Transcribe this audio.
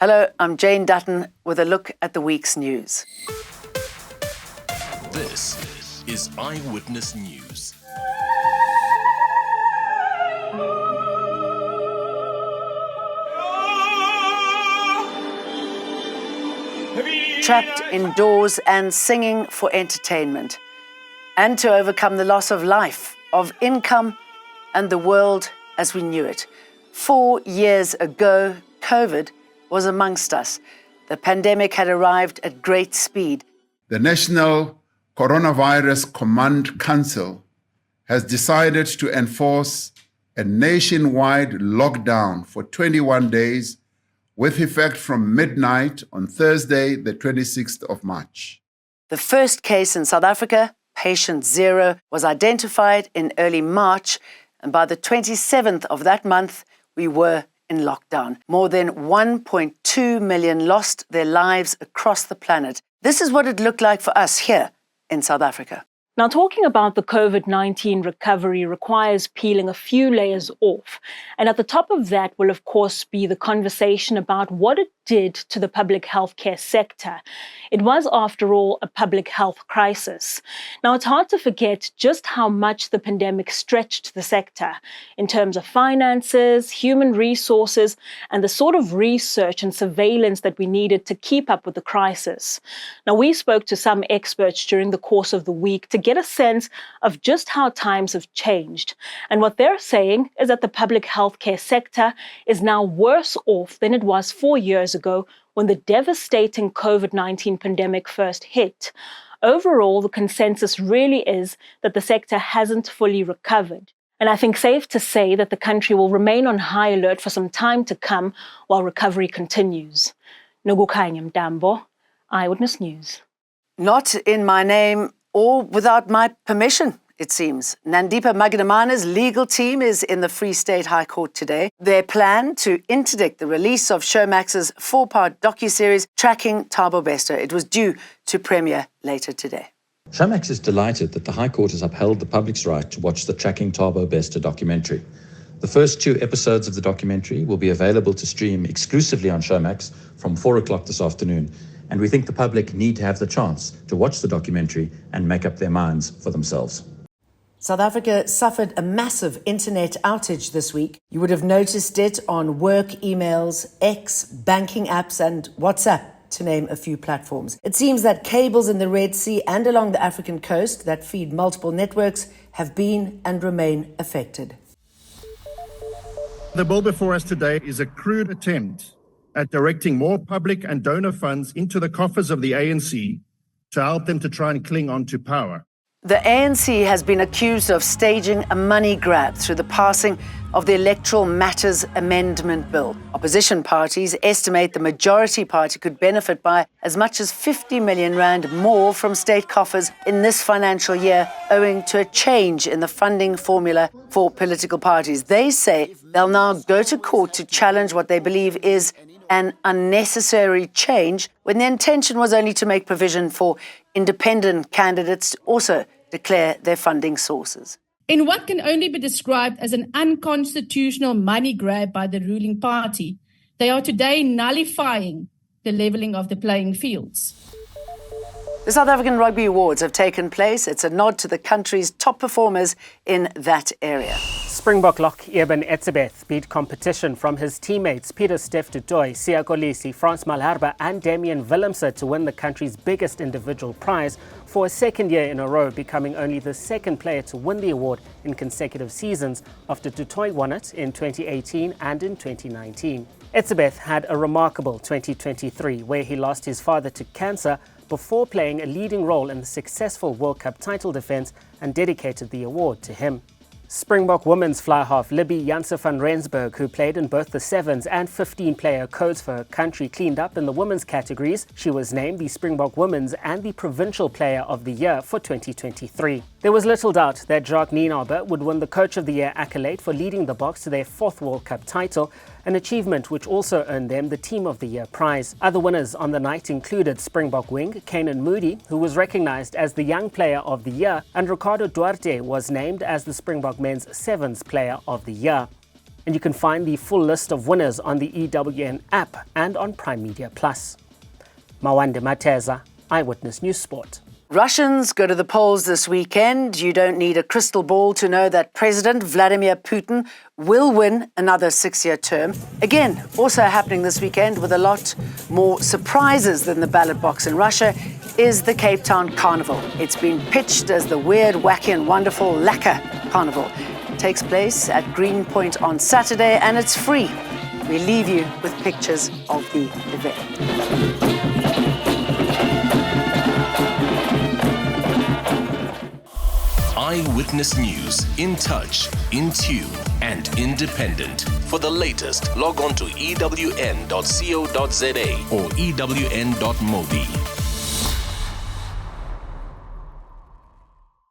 Hello, I'm Jane Dutton with a look at the week's news. This is Eyewitness News. Trapped indoors and singing for entertainment, and to overcome the loss of life, of income, and the world as we knew it. 4 years ago, COVID was amongst us. The pandemic had arrived at great speed. The National Coronavirus Command Council has decided to enforce a nationwide lockdown for 21 days with effect from midnight on Thursday, the 26th of March. The first case in South Africa, patient 0, was identified in early March, and by the 27th of that month, we were in lockdown. More than 1.2 million lost their lives across the planet. This is what it looked like for us here in South Africa. Now, talking about the COVID-19 recovery requires peeling a few layers off. And at the top of that will, of course, be the conversation about what it did to the public healthcare sector. It was, after all, a public health crisis. Now, it's hard to forget just how much the pandemic stretched the sector in terms of finances, human resources, and the sort of research and surveillance that we needed to keep up with the crisis. Now, we spoke to some experts during the course of the week to get a sense of just how times have changed. And what they're saying is that the public healthcare sector is now worse off than it was 4 years ago when the devastating COVID-19 pandemic first hit. Overall, the consensus really is that the sector hasn't fully recovered. And I think safe to say that the country will remain on high alert for some time to come while recovery continues. Nogukanya Mdambo, Eyewitness News. Not in my name or without my permission, it seems. Nandipha-Besters' legal team is in the Free State High Court today. Their plan to interdict the release of Showmax's 4-part docuseries tracking Nandipha-Bester. It was due to premiere later today. Showmax is delighted that the High Court has upheld the public's right to watch the Tracking Nandipha-Bester documentary. The first 2 episodes of the documentary will be available to stream exclusively on Showmax from 4 o'clock this afternoon. And we think the public need to have the chance to watch the documentary and make up their minds for themselves. South Africa suffered a massive internet outage this week. You would have noticed it on work emails, X, banking apps, and WhatsApp, to name a few platforms. It seems that cables in the Red Sea and along the African coast that feed multiple networks have been and remain affected. The bill before us today is a crude attempt at directing more public and donor funds into the coffers of the ANC to help them to try and cling on to power. The ANC has been accused of staging a money grab through the passing of the Electoral Matters Amendment Bill. Opposition parties estimate the majority party could benefit by as much as 50 million rand more from state coffers in this financial year, owing to a change in the funding formula for political parties. They say they'll now go to court to challenge what they believe is an unnecessary change when the intention was only to make provision for independent candidates to also declare their funding sources. In what can only be described as an unconstitutional money grab by the ruling party, they are today nullifying the levelling of the playing fields. The South African Rugby Awards have taken place. It's a nod to the country's top performers in that area. Springbok lock Eben Etzebeth beat competition from his teammates Peter Steph du Toit, Siya Kolisi, Frans Malherbe and Damian Willemse to win the country's biggest individual prize for a second year in a row, becoming only the second player to win the award in consecutive seasons after du Toit won it in 2018 and in 2019. Etzebeth had a remarkable 2023 where he lost his father to cancer before playing a leading role in the successful World Cup title defence and dedicated the award to him. Springbok women's fly-half Libby Janse van Rensburg, who played in both the 7s and 15-player codes for her country, cleaned up in the women's categories. She was named the Springbok Women's and the Provincial Player of the Year for 2023. There was little doubt that Jacques Nienaber would win the Coach of the Year accolade for leading the Boks to their 4th World Cup title, an achievement which also earned them the Team of the Year prize. Other winners on the night included Springbok wing Kanan Moody, who was recognised as the Young Player of the Year, and Ricardo Duarte was named as the Springbok Men's 7th Player of the Year. And you can find the full list of winners on the EWN app and on Prime Media Plus. Mawande Mateza, Eyewitness News Sport. Russians go to the polls this weekend. You don't need a crystal ball to know that President Vladimir Putin will win another 6-year term. Again, also happening this weekend with a lot more surprises than the ballot box in Russia is the Cape Town Carnival. It's been pitched as the weird, wacky and wonderful Lekker Carnival. It takes place at Greenpoint on Saturday and it's free. We leave you with pictures of the event. Eyewitness News, in touch, in tune, and independent. For the latest, log on to ewn.co.za or ewn.mobi.